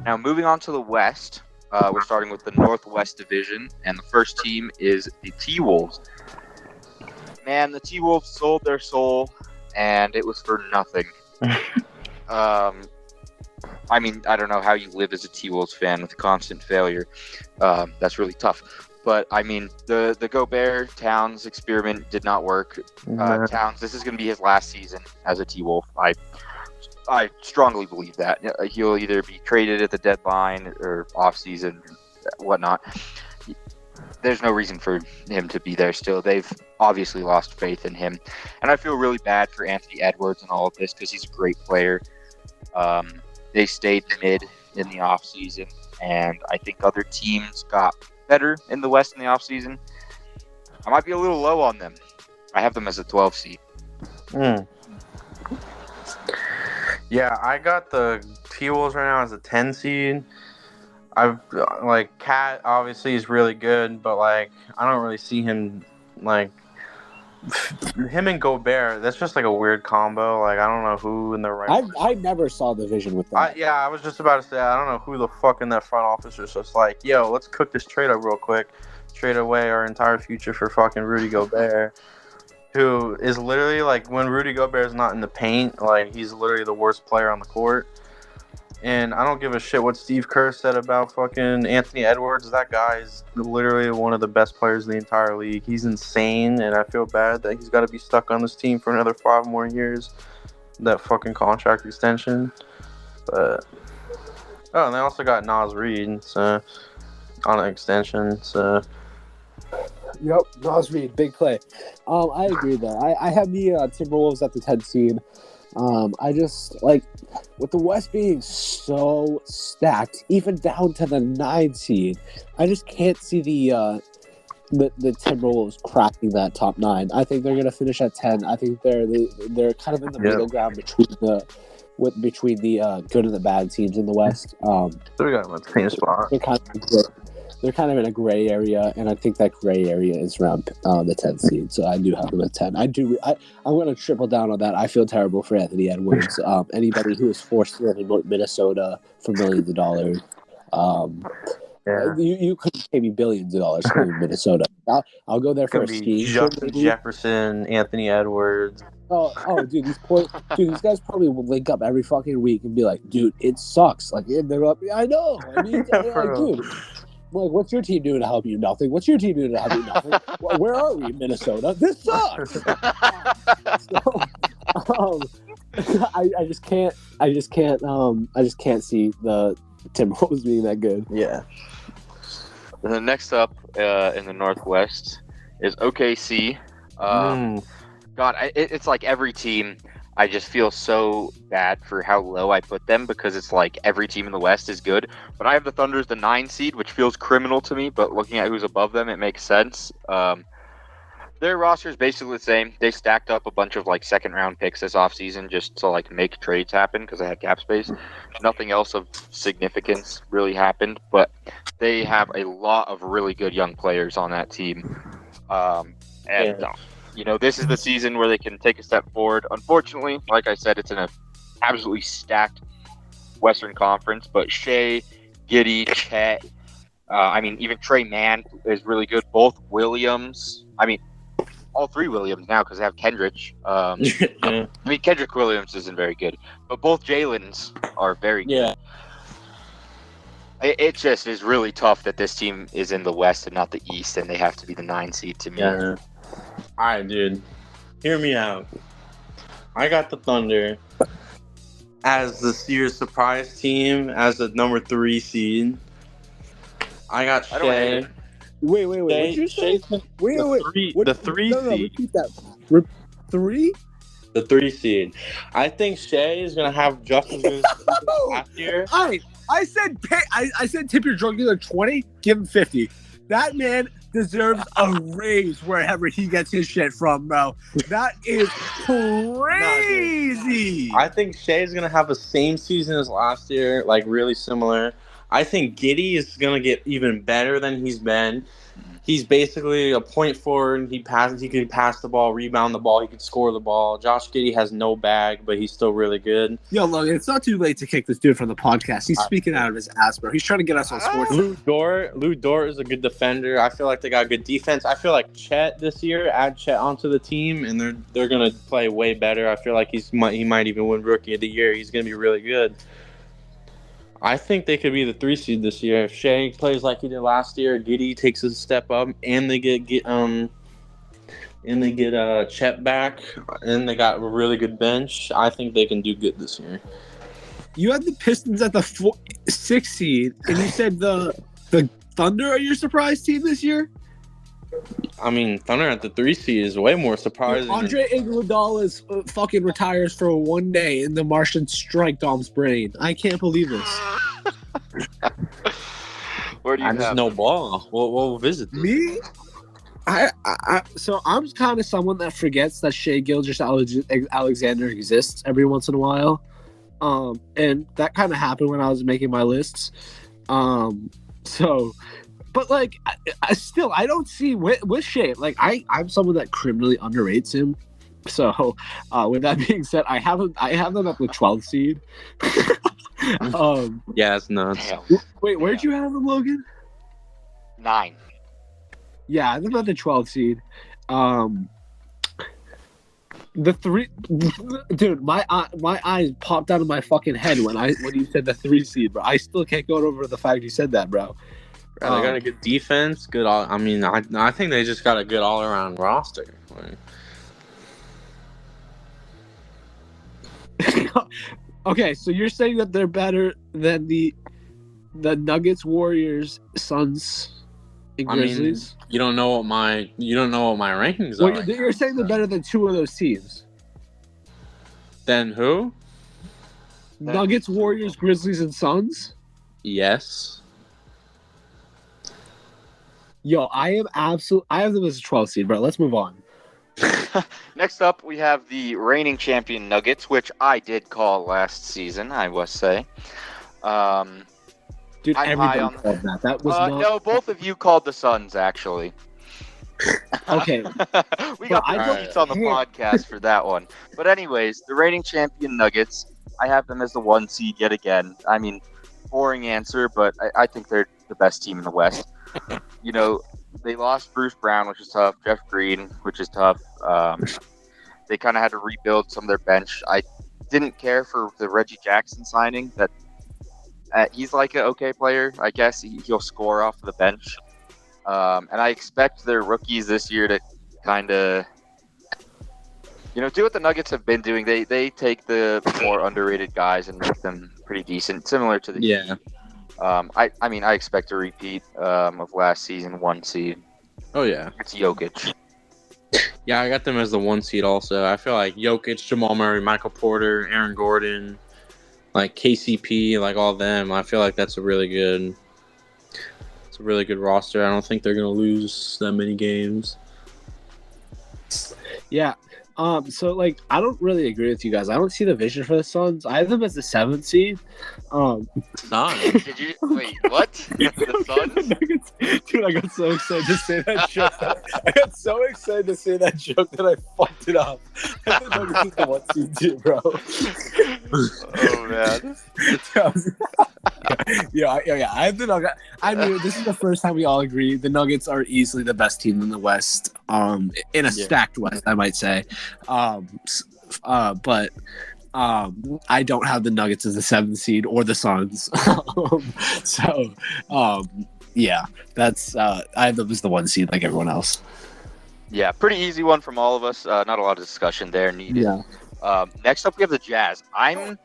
Now, moving on to the West, we're starting with the Northwest Division, and the first team is the T-Wolves. Man, the T-Wolves sold their soul, and it was for nothing. I mean, I don't know how you live as a T-Wolves fan with constant failure. That's really tough. But, I mean, the Gobert Towns experiment did not work. Towns, this is going to be his last season as a T-Wolf. I strongly believe that. He'll either be traded at the deadline or off-season, whatnot. There's no reason for him to be there still. They've obviously lost faith in him. And I feel really bad for Anthony Edwards and all of this because he's a great player. They stayed mid in the off-season, and I think other teams got better in the West in the off-season. I might be a little low on them. I have them as a 12 seed. Yeah, I got the T-Wolves right now as a 10 seed. Cat obviously is really good, but I don't really see him him and Gobert. That's just a weird combo. I don't know who in the right. I never saw the vision with that. I was just about to say I don't know who the fuck in that front office is just yo, let's cook this trade up real quick, trade away our entire future for fucking Rudy Gobert. Who is literally when Rudy Gobert is not in the paint, he's literally the worst player on the court. And I don't give a shit what Steve Kerr said about fucking Anthony Edwards. That guy is literally one of the best players in the entire league. He's insane, and I feel bad that he's got to be stuck on this team for another 5 more years. That fucking contract extension. But and they also got Naz Reid on an extension. So. Yep, Naz Reid, big play. I agree though. I have the Timberwolves at the 10 seed. I just with the West being so stacked, even down to the 9 seed. I just can't see the Timberwolves cracking that top 9. I think they're gonna finish at 10. I think they're kind of in the middle ground between the good and the bad teams in the West. They got them at the same spot. They're kind of in a gray area, and I think that gray area is around the 10th seed. So I do have them at 10. I'm going to triple down on that. I feel terrible for Anthony Edwards. Anybody who is forced to live in Minnesota for millions of dollars. You couldn't pay me billions of dollars to live in Minnesota. I'll go there for a ski. Justin Jefferson, Anthony Edwards. Dude, these guys probably will link up every fucking week and be like, dude, it sucks. They're up. I know. I mean, dude. What's your team doing to help you? Nothing. What's your team doing to help you? Nothing. Where are we, Minnesota? This sucks. I just can't see the Timberwolves being that good. Yeah. The next up in the Northwest is OKC. God, it's like every team. I just feel so bad for how low I put them because it's every team in the West is good. But I have the Thunder as the 9 seed, which feels criminal to me. But looking at who's above them, it makes sense. Their roster is basically the same. They stacked up a bunch of second-round picks this offseason just to make trades happen because they had cap space. Nothing else of significance really happened. But they have a lot of really good young players on that team. This is the season where they can take a step forward. Unfortunately, like I said, it's in a absolutely stacked Western Conference. But Shea, Giddey, Chet, even Trey Mann is really good. Both Williams. All 3 Williams now because they have Kendrick. Kendrick Williams isn't very good. But both Jalen's are very good. Yeah. It just is really tough that this team is in the West and not the East, and they have to be the 9 seed to me. Yeah. All right, dude. Hear me out. I got the Thunder as this year's surprise team as the number 3 seed. I got Shea. Wait. What'd you say? Wait. The 3 seed. Repeat that. 3? The 3 seed. I think Shea is gonna have just as good as last year. I said tip your drug dealer 20, give him 50. That man deserves a raise wherever he gets his shit from, bro. That is crazy. I think Shea's gonna have the same season as last year, really similar. I think Giddey is gonna get even better than he's been. He's basically a point forward. He can pass the ball, rebound the ball. He can score the ball. Josh Giddey has no bag, but he's still really good. Yo, look, it's not too late to kick this dude from the podcast. He's speaking out of his ass, bro. He's trying to get us on sports. Lou Dort is a good defender. I feel like they got good defense. I feel like Chet this year, add Chet onto the team, and they're gonna play way better. I feel like he might even win Rookie of the Year. He's gonna be really good. I think they could be the 3 seed this year if Shea plays like he did last year. Giddey takes a step up, and they get Chet back, and they got a really good bench. I think they can do good this year. You had the Pistons at the 6 seed, and you said the Thunder are your surprise team this year? I mean, Thunder at the 3 seed is way more surprising. Andre Iguodala fucking retires for 1 day, and the Martians strike Dom's brain. I can't believe this. Where do you just know ball. We'll visit this. Me? So I'm kind of someone that forgets that Shea Gilgeous-Alexander exists every once in a while. And that kind of happened when I was making my lists. But like, I don't see with Shea. Like, I'm someone that criminally underrates him. So, with that being said, I have them at the 12th seed. Yeah, it's nuts. Damn. Wait, where'd you have them, Logan? 9. Yeah, I'm at the 12th seed. The 3, dude, my eyes popped out of my fucking head when you said the 3 seed, bro. I still can't get over the fact you said that, bro. They got a good defense, good. I think they just got a good all around roster. Okay, so you're saying that they're better than the Nuggets, Warriors, Suns, and Grizzlies? You don't know what my rankings are. Well, you're saying they're better than 2 of those teams. Then who? Nuggets, Warriors, Grizzlies, and Suns? Yes. Yo, I have them as a 12 seed, bro. Let's move on. Next up, we have the reigning champion Nuggets, which I did call last season, I must say. Dude, everybody called that. That was not... No, both of you called the Suns, actually. Okay. We got the receipts on the podcast for that one. But anyways, the reigning champion Nuggets, I have them as the 1 seed yet again. I mean, boring answer, but I think they're the best team in the West. You know, they lost Bruce Brown, which is tough. Jeff Green, which is tough. They kind of had to rebuild some of their bench. I didn't care for the Reggie Jackson signing. That he's like an okay player, I guess. He'll score off the bench. And I expect their rookies this year to kind of, do what the Nuggets have been doing. They take the more underrated guys and make them pretty decent, similar to the Heat. I expect a repeat of last season 1 seed. Oh yeah, it's Jokic. Yeah, I got them as the 1 seed also. I feel like Jokic, Jamal Murray, Michael Porter, Aaron Gordon, like KCP, like all them. I feel like that's a really good roster. I don't think they're gonna lose that many games. Yeah. So like I don't really agree with you guys. I don't see the vision for the Suns. I have them as the 7th seed. Suns? Did you wait? What? The Suns? Dude, I got so excited to say that joke. I got so excited to say that joke that I fucked it up. I think Nuggets is the 1 seed too, bro. Oh man. Yeah. I have the Nuggets. I mean, this is the first time we all agree the Nuggets are easily the best team in the West. In a stacked West, I might say. But I don't have the Nuggets as the 7th seed or the Suns. Yeah, that's I have them as the 1 seed like everyone else. Yeah, pretty easy one from all of us. Not a lot of discussion there needed. Yeah. Next up, we have the Jazz. I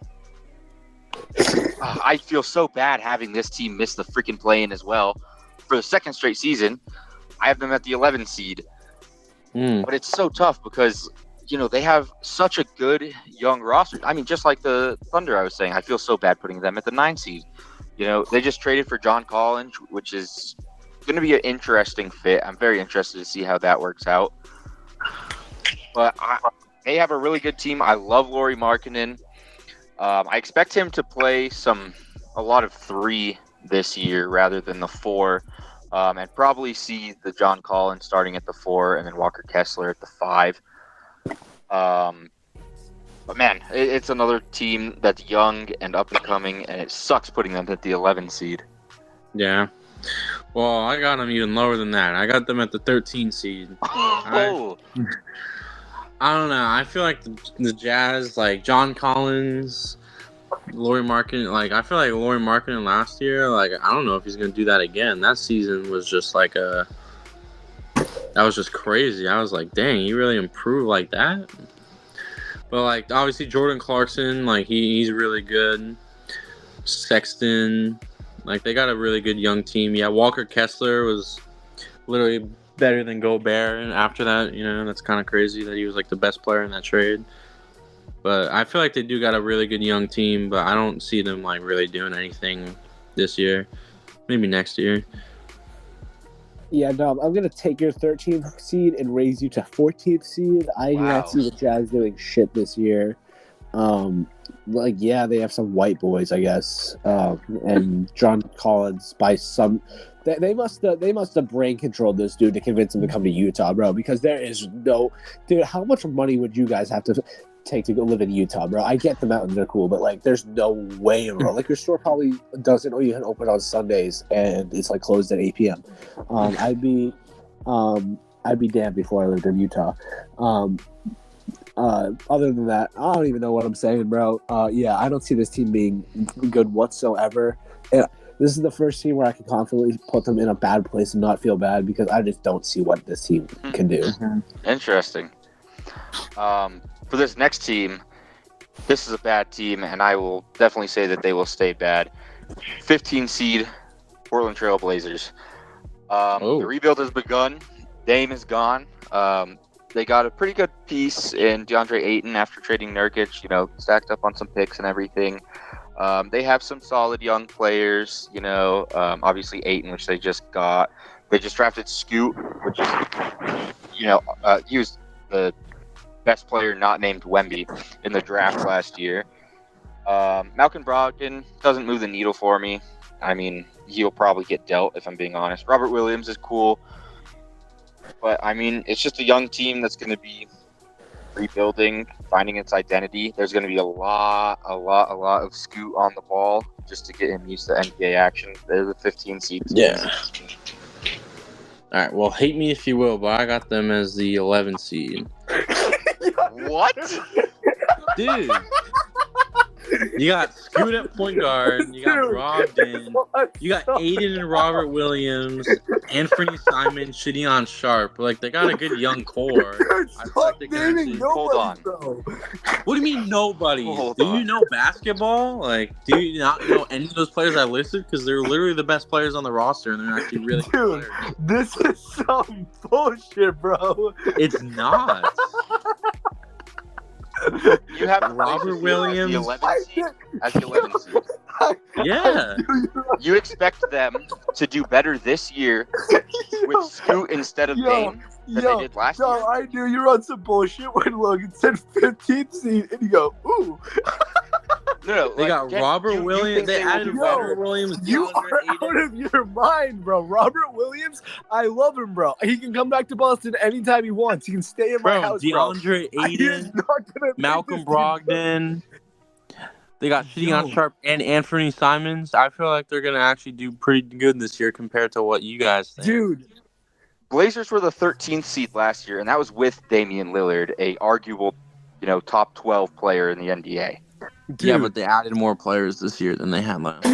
feel so bad having this team miss the freaking play-in as well. For the 2nd straight season, I have them at the 11th seed. But it's so tough because, they have such a good young roster. I mean, just like the Thunder I was saying, I feel so bad putting them at the 9th seed. They just traded for John Collins, which is going to be an interesting fit. I'm very interested to see how that works out. But they have a really good team. I love Lauri Markkanen. I expect him to play a lot of 3 this year rather than the 4. and probably see the John Collins starting at the 4 and then Walker Kessler at the 5. But man, it's another team that's young and up and coming, and it sucks putting them at the 11 seed. Yeah. Well, I got them even lower than that. I got them at the 13 seed. Oh. I don't know. I feel like the Jazz, like John Collins, Lauri Markkanen, like I feel like Lauri Markkanen last year, like I don't know if he's gonna do that again. That season was just that was just crazy. I was like, dang, he really improved like that. But like obviously Jordan Clarkson, like he's really good. Sexton, like they got a really good young team. Yeah, Walker Kessler was literally better than Gobert, and after that, that's kind of crazy that he was like the best player in that trade. But I feel like they do got a really good young team, but I don't see them like really doing anything this year. Maybe next year. Yeah, Dom, I'm gonna take your 13th seed and raise you to 14th seed. I do not see the Jazz doing shit this year. They have some white boys, I guess, and John Collins by some. They must have brain controlled this dude to convince him to come to Utah, bro. Because there is no dude. How much money would you guys have to take to go live in Utah, bro? I get the mountains are cool, but like, there's no way, bro. Like, your store probably doesn't even open on Sundays, and it's like closed at 8 p.m. I'd be damned before I lived in Utah. Other than that, I don't even know what I'm saying, bro. I don't see this team being good whatsoever. And this is the first team where I can confidently put them in a bad place and not feel bad because I just don't see what this team can do. Interesting. For this next team, this is a bad team, and I will definitely say that they will stay bad. 15 seed Portland Trail Blazers. The rebuild has begun. Dame is gone. They got a pretty good piece in DeAndre Ayton after trading Nurkic, stacked up on some picks and everything. They have some solid young players, obviously Ayton, which they just got. They just drafted Scoot, which is, he was the best player not named Wemby in the draft last year. Malcolm Brogdon doesn't move the needle for me. I mean, he'll probably get dealt, if I'm being honest. Robert Williams is cool. But, I mean, it's just a young team that's going to be rebuilding, finding its identity. There's going to be a lot of Scoot on the ball just to get him used to NBA action. They're the 15 seed team. Yeah. All right, well, hate me if you will, but I got them as the 11 seed. What? Dude. You got Scoot at point guard. You got Brogdon. You got Aiden and Robert Williams. Anthony Simon, Shadion Sharp. Like, they got a good young core. Hold on. Bro. What do you mean nobody? Do you know basketball? Like, do you not know any of those players I listed? Because they're literally the best players on the roster, and they're actually really good players. This is some bullshit, bro. It's not. You have Robert Williams as the 11th seed. Yeah. You expect them to do better this year with Scoot instead of Dame than they did last year? I knew you were on some bullshit when Logan said 15th seed, and you go, ooh. No, they got Robert Williams. They added Robert Williams. You are out of your mind, bro. Robert Williams, I love him, bro. He can come back to Boston anytime he wants. He can stay in my house, DeAndre Ayton, Malcolm Brogdon. They got Shadion Sharp and Anthony Simons. I feel like they're gonna actually do pretty good this year compared to what you guys think. Dude. Blazers were the 13th seed last year, and that was with Damian Lillard, a arguable, top 12 player in the NBA. Dude. Yeah, but they added more players this year than they had last.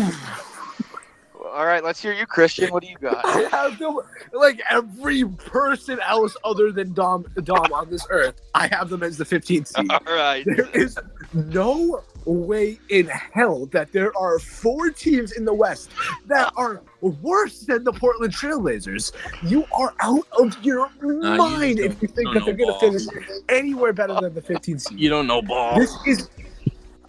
All right, let's hear you, Christian. What do you got? I have them, like every person else other than Dom on this earth. I have them as the 15th seed. All right. There is no way in hell that there are 4 teams in the West that are worse than the Portland Trailblazers. You are out of your mind if you think that they're going to finish anywhere better than the 15th seed. You don't know ball. This is.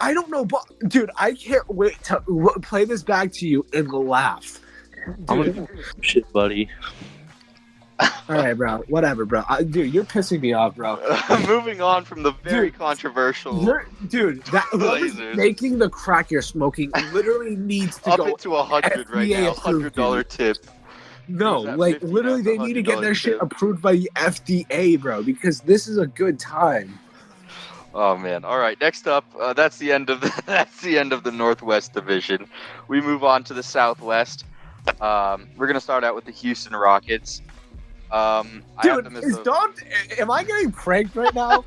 I don't know, but dude, I can't wait to play this back to you and laugh. Dude. Shit, buddy. All right, bro. Whatever, bro. Dude, you're pissing me off, bro. Moving on from the very controversial. That whoever's making the crack you're smoking literally needs to up go into 100 right now. $100 tip. No, Who's that like 15 literally, ounce they need to get their $100 shit tip? approved by the FDA, bro, because this is a good time. Oh man! All right, next up, that's the end of that's the end of the Northwest Division. We move on to the Southwest. We're gonna start out with the Houston Rockets. I have Dude, them as is the Don? Am I getting pranked right now?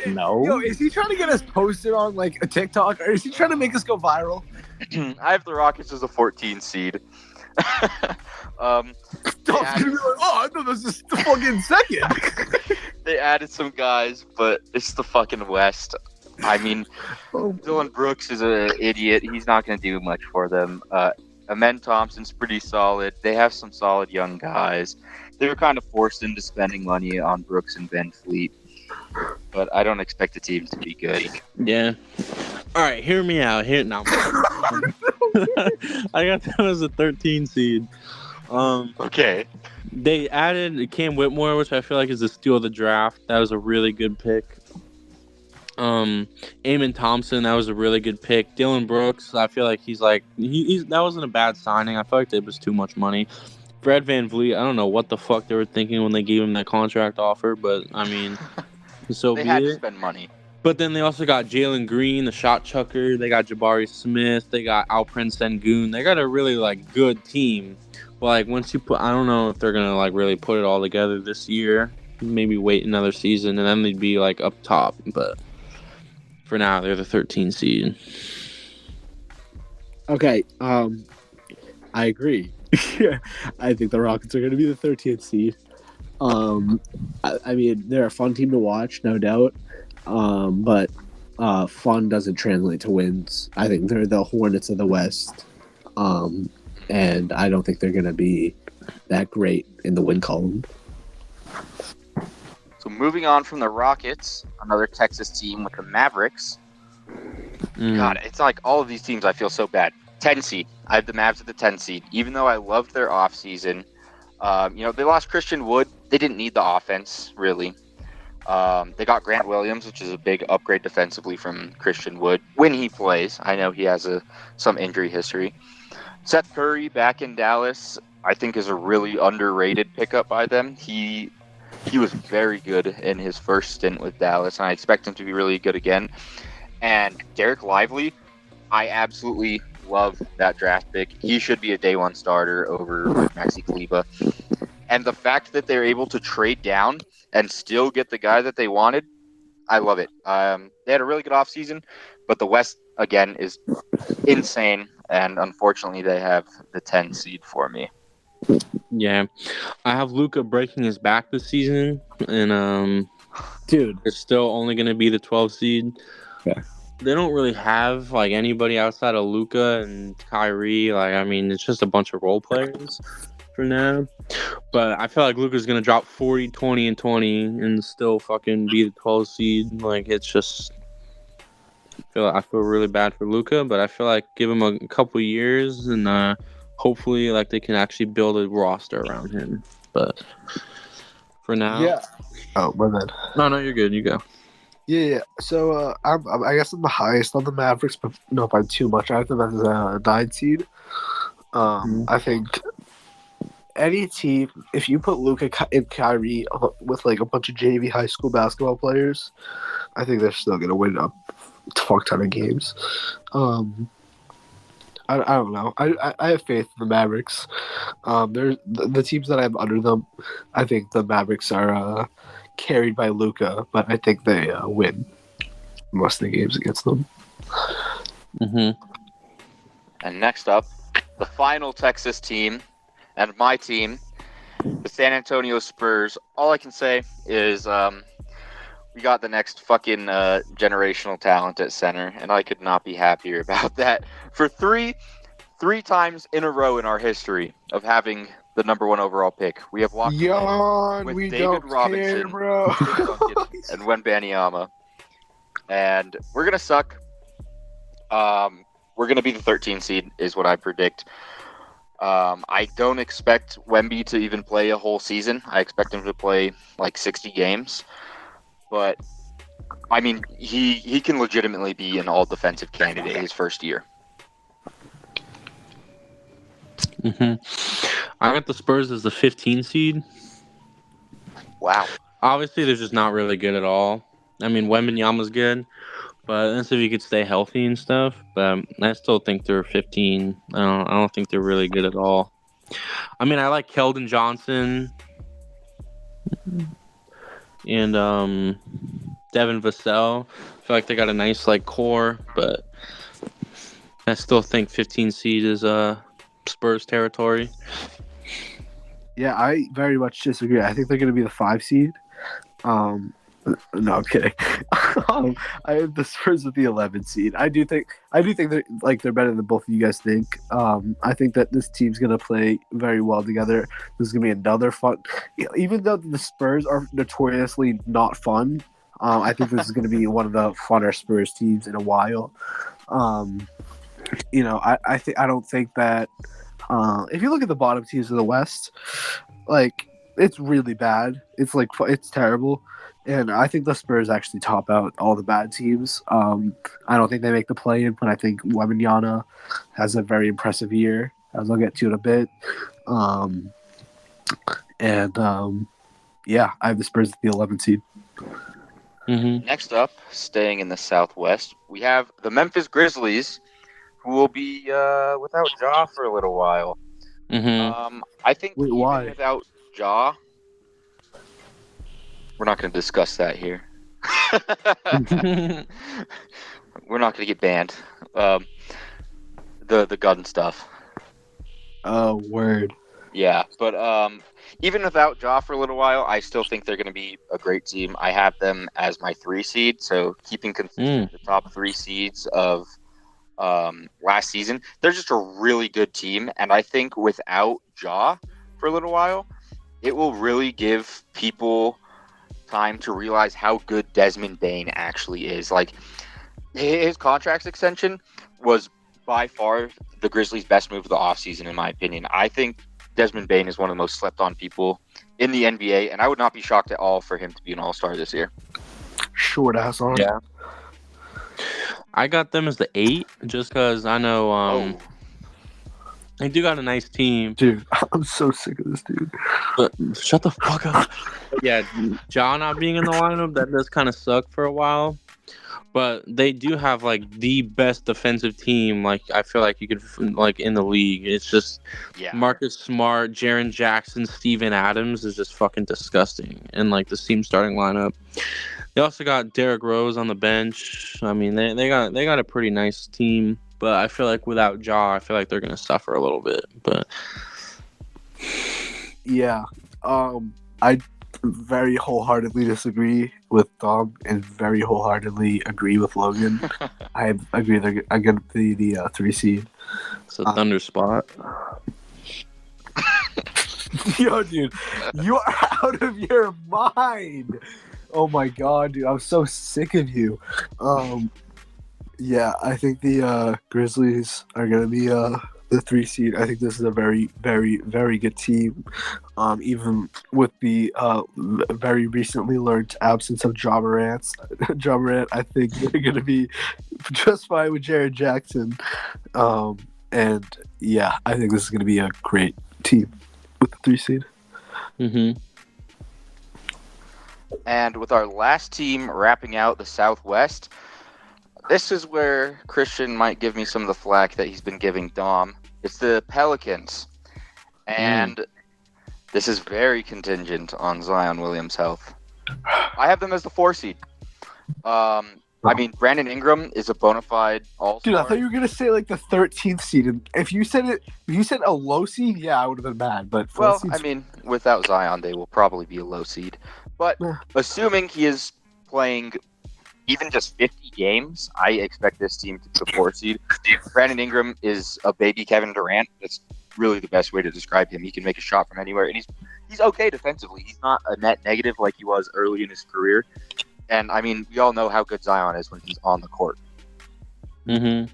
No. Yo, is he trying to get us posted on like a TikTok, or is he trying to make us go viral? I have the Rockets as a 14 seed. Don's gonna be like, oh, I thought this is the fucking second. They added some guys, but it's the fucking West. I mean, Dylan Brooks is an idiot. He's not going to do much for them. Amen Thompson's pretty solid. They have some solid young guys. They were kind of forced into spending money on Brooks and Ben Fleet, but I don't expect the team to be good. Yeah. All right, hear me out. I got them as a 13 seed. Okay. They added Cam Whitmore, which I feel like is a steal of the draft. That was a really good pick. Eamon Thompson, that was a really good pick. Dylan Brooks, I feel like he's that wasn't a bad signing. I feel like it was too much money. Fred VanVleet, I don't know what the fuck they were thinking when they gave him that contract offer, but I mean, so They be had to it. spend money. But then they also got Jalen Green, the shot chucker. They got Jabari Smith. They got Alperen Sengun. They got a really good team. But once you put, I don't know if they're gonna really put it all together this year. Maybe wait another season and then they'd be up top. But for now, they're the 13 seed. Okay, I agree. I think the Rockets are going to be the 13th seed. I mean, they're a fun team to watch, no doubt. But fun doesn't translate to wins. I think they're the Hornets of the West. And I don't think they're going to be that great in the win column. So moving on from the Rockets, another Texas team with the Mavericks. God, it's like all of these teams I feel so bad. 10 seed. I have the Mavs at the 10 seed. Even though I loved their offseason, they lost Christian Wood. They didn't need the offense, really. They got Grant Williams, which is a big upgrade defensively from Christian Wood when he plays. I know he has some injury history. Seth Curry back in Dallas, I think, is a really underrated pickup by them. He was very good in his first stint with Dallas, and I expect him to be really good again. And Derek Lively, I absolutely love that draft pick. He should be a day one starter over Maxi Kleber. And the fact that they're able to trade down and still get the guy that they wanted, I love it. They had a really good offseason, but the West, again, is insane. And unfortunately, they have the 10 seed for me. Yeah. I have Luka breaking his back this season, and Dude, it's still only going to be the 12 seed. Yeah. They don't really have anybody outside of Luka and Kyrie. It's just a bunch of role players for now. But I feel like Luka's going to drop 40, 20, and 20 and still fucking be the 12 seed. It's just... I feel really bad for Luka, but I feel like give him a couple years and hopefully they can actually build a roster around him. But for now... Yeah. Oh, my bad. No, you're good. You go. Yeah. So I guess I'm the highest on the Mavericks, but not by too much. I have them as a 9 seed. I think any team, if you put Luka and Kyrie with a bunch of JV high school basketball players, I think they're still gonna win a fuck ton of games. I don't know. I have faith in the Mavericks. There's the teams that I have under them. I think the Mavericks are carried by Luka, but I think they win most of the games against them. Mm-hmm. And next up, the final Texas team and my team, the San Antonio Spurs. All I can say is we got the next fucking generational talent at center, and I could not be happier about that. For three times in a row in our history of having the number 1 overall pick, we have walked away with we David don't Robinson, care, bro. Tim Duncan, and Wembanyama. And we're gonna suck. We're gonna be the 13 seed, is what I predict. I don't expect Wemby to even play a whole season. I expect him to play 60 games. But, he can legitimately be an all-defensive candidate his first year. I got the Spurs as the 15 seed. Wow. Obviously, they're just not really good at all. I mean, Wembanyama's good, but that's if he could stay healthy and stuff. But I still think they're 15. I don't think they're really good at all. I mean, I like Keldon Johnson and Devin Vassell. I feel like they got a nice core, but I still think 15 seed is Spurs territory. Yeah, I very much disagree. I think they're going to be the 5 seed. No, I'm kidding. I have the Spurs with the 11 seed. I do think they're better than both of you guys think. I think that this team's gonna play very well together. This is gonna be another fun. Even though the Spurs are notoriously not fun, I think this is gonna be one of the funner Spurs teams in a while. I don't think that. If you look at the bottom teams of the West, it's really bad. It's terrible. And I think the Spurs actually top out all the bad teams. I don't think they make the play-in, but I think Wembanyama has a very impressive year, as I'll get to in a bit. Yeah, I have the Spurs at the 11th seed. Mm-hmm. Next up, staying in the Southwest, we have the Memphis Grizzlies, who will be without Ja for a little while. Mm-hmm. I think Wait, even why? without Ja, we're not going to discuss that here. We're not going to get banned. The gun stuff. Oh, word. Yeah, but even without Ja for a little while, I still think they're going to be a great team. I have them as my 3 seed, so keeping consistent the top 3 seeds of last season. They're just a really good team, and I think without Ja for a little while, it will really give people time to realize how good Desmond Bane actually is. His contract extension was by far the Grizzlies' best move of the offseason, in my opinion. I think Desmond Bane is one of the most slept-on people in the NBA, and I would not be shocked at all for him to be an all-star this year. Short ass on. Yeah. I got them as the 8 just because I know they do got a nice team. Dude, I'm so sick of this dude. But shut the fuck up. Yeah, Ja not being in the lineup, that does kind of suck for a while. But they do have the best defensive team. I feel like you could in the league. It's just Marcus Smart, Jaren Jackson, Steven Adams is just fucking disgusting. And this team starting lineup. They also got Derrick Rose on the bench. I mean, they got a pretty nice team. But I feel like without Ja, I feel like they're gonna suffer a little bit. But yeah, I very wholeheartedly disagree with Dom and very wholeheartedly agree with Logan. I agree they're going to be the 3 seed. It's a thunder spot. Yo, dude, you are out of your mind. Oh my god, dude, I'm so sick of you. Yeah, I think the Grizzlies are going to be the 3 seed. I think this is a very, very, very good team. Even with the very recently learned absence of Ja Morant, I think they're going to be just fine with Jaren Jackson. And yeah, I think this is going to be a great team with the 3 seed. Mm-hmm. And with our last team wrapping out the Southwest, this is where Christian might give me some of the flack that he's been giving Dom. It's the Pelicans. And this is very contingent on Zion Williams' health. I have them as the 4 seed. I mean, Brandon Ingram is a bona fide all-star. Dude, I thought you were gonna say the 13th seed. And if you said a low seed, yeah, I would have been mad. But I mean, without Zion, they will probably be a low seed. But assuming he is playing even just 50 games, I expect this team to be the 4 seed. Brandon Ingram is a baby Kevin Durant. That's really the best way to describe him. He can make a shot from anywhere, and he's okay defensively. He's not a net negative like he was early in his career. And, I mean, we all know how good Zion is when he's on the court. Mm-hmm.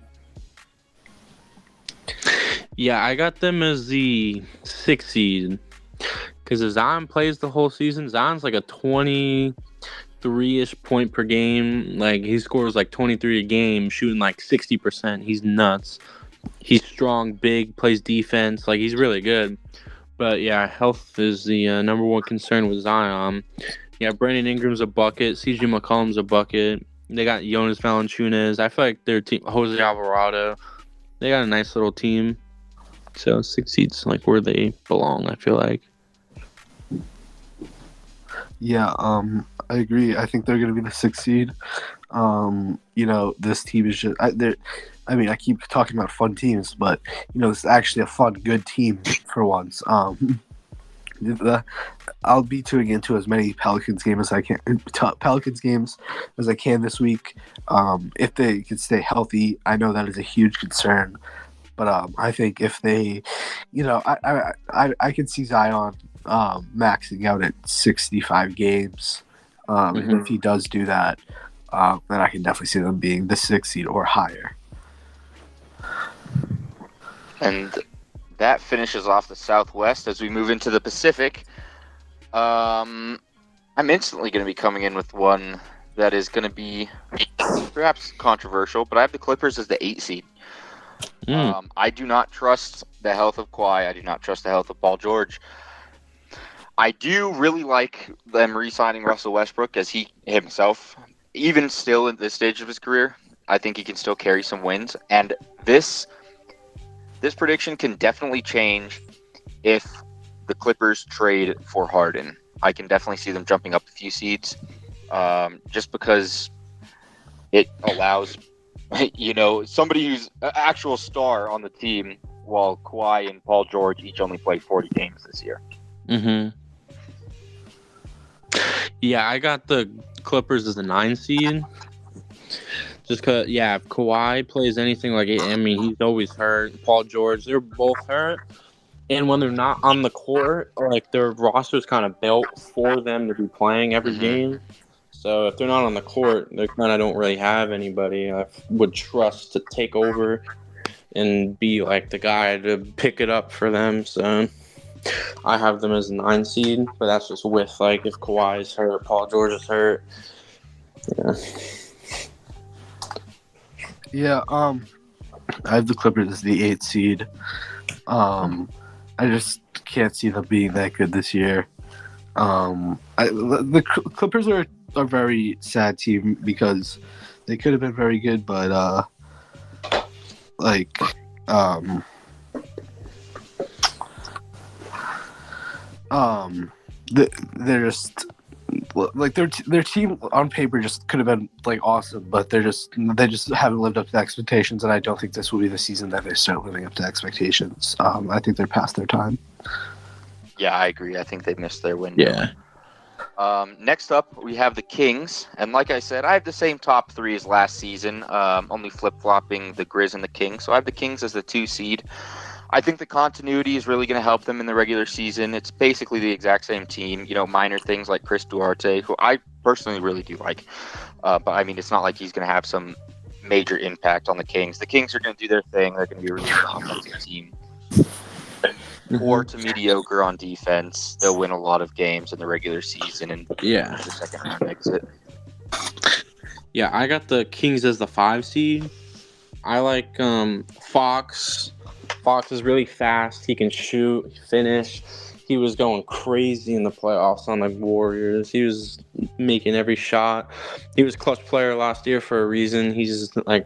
Yeah, I got them as the 6th seed. Because if Zion plays the whole season, Zion's a 23-ish point per game. He scores 23 a game, shooting 60%. He's nuts. He's strong, big, plays defense. Like, he's really good. But, yeah, health is the number one concern with Zion. Yeah, Brandon Ingram's a bucket. C.J. McCollum's a bucket. They got Jonas Valanciunas. I feel like their team, Jose Alvarado, they got a nice little team. So 6 seeds like where they belong, I feel like. Yeah, I agree. I think they're going to be the 6th seed. This team is just I keep talking about fun teams, but this is actually a fun, good team for once. I'll be tuning into as many Pelicans games as I can this week. If they can stay healthy, I know that is a huge concern. But I think if they, I can see Zion maxing out at 65 games. And if he does do that, then I can definitely see them being the 6th seed or higher. And that finishes off the Southwest. As we move into the Pacific, I'm instantly going to be coming in with one that is going to be perhaps controversial, but I have the Clippers as the 8th seed. I do not trust the health of Kawhi. I do not trust the health of Paul George. I do really like them re-signing Russell Westbrook, as he himself, even still at this stage of his career, I think he can still carry some wins. And this prediction can definitely change if the Clippers trade for Harden. I can definitely see them jumping up a few seeds, just because it allows somebody who's an actual star on the team, while Kawhi and Paul George each only played 40 games this year. Yeah, I got the Clippers as the 9 seed. Just because, if Kawhi plays anything like it, he's always hurt. Paul George, they're both hurt. And when they're not on the court, like, their roster's kind of built for them to be playing every game. So if they're not on the court, they kind of don't really have anybody I would trust to take over and be like the guy to pick it up for them. So I have them as a 9 seed, but that's just with like if Kawhi is hurt, Paul George is hurt. Yeah, I have the Clippers as the 8th seed. I just can't see them being that good this year. The Clippers are a very sad team because they could have been very good, but they're just like their team on paper just could have been like awesome, but they just haven't lived up to expectations, and I don't think this will be the season that they start living up to expectations. I think they're past their time. Yeah, I agree. I think they missed their window. Yeah. Next up, we have the Kings. And like I said, I have the same top 3 as last season, only flip-flopping the Grizz and the Kings. So I have the Kings as the 2 seed. I think the continuity is really going to help them in the regular season. It's basically the exact same team. Minor things like Chris Duarte, who I personally really do like. But, it's not like he's going to have some major impact on the Kings. The Kings are going to do their thing. They're going to be a really good offensive team. Poor to mediocre on defense. They'll win a lot of games in the regular season and the second round exit. Yeah, I got the Kings as the 5 seed. I like Fox. Fox is really fast. He can shoot, finish. He was going crazy in the playoffs on the Warriors. He was making every shot. He was a clutch player last year for a reason. He's like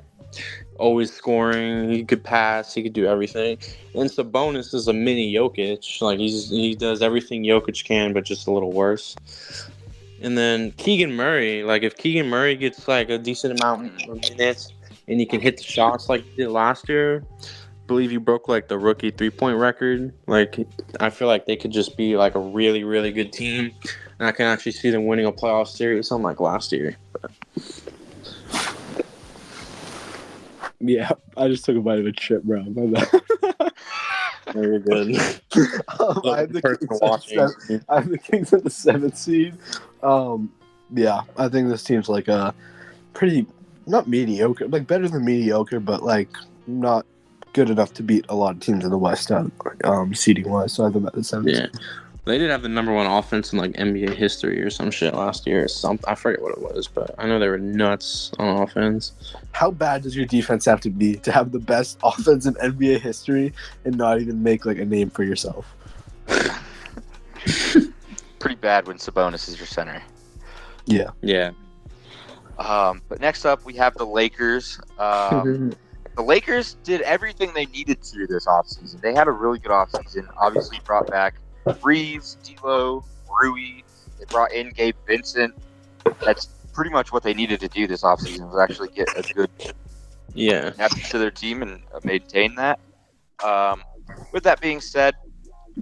always scoring. He could pass. He could do everything. And Sabonis is a mini Jokic. Like he does everything Jokic can, but just a little worse. And then Keegan Murray. Like if Keegan Murray gets like a decent amount of minutes and he can hit the shots like he did last year, I believe he broke like the rookie 3-point record. Like I feel like they could just be like a really, really good team. And I can actually see them winning a playoff series, something like last year. But yeah, I just took a bite of a chip, bro. My bad. very good. I have the Kings at the 7th seed. Yeah, I think this team's like a pretty, not mediocre, like better than mediocre, but like not good enough to beat a lot of teams in the West seeding wise. So I have them at the 7th. Yeah. They did have the number one offense in like NBA history or some shit last year. Or something I forget what it was, but I know they were nuts on offense. How bad does your defense have to be to have the best offense in NBA history and not even make like a name for yourself? Pretty bad when Sabonis is your center. Yeah. Yeah. But next up, we have the Lakers. The Lakers did everything they needed to this offseason. They had a really good offseason. Obviously, brought back Reeves, D'Lo, Rui. They brought in Gabe Vincent. That's pretty much what they needed to do this offseason, was actually get a good depth to their team and maintain that. With that being said,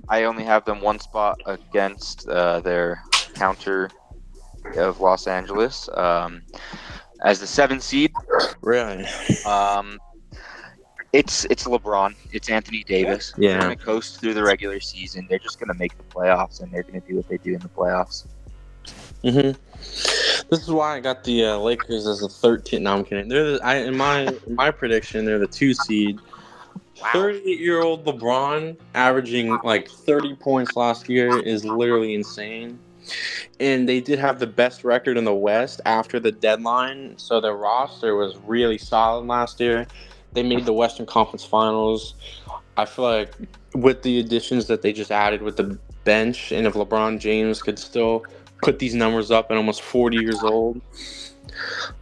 I only have them one spot against their counter of Los Angeles as the 7th seed. Really? It's LeBron. It's Anthony Davis. Yeah. They're going to coast through the regular season. They're just going to make the playoffs, and they're going to do what they do in the playoffs. Mm-hmm. This is why I got the Lakers as a 13. No, I'm kidding. They're in my prediction, they're the 2 seed. Wow. 38-year-old LeBron averaging like 30 points last year is literally insane. And they did have the best record in the West after the deadline, so their roster was really solid last year. They made the Western Conference Finals. I feel like with the additions that they just added with the bench, and if LeBron James could still put these numbers up at almost 40 years old,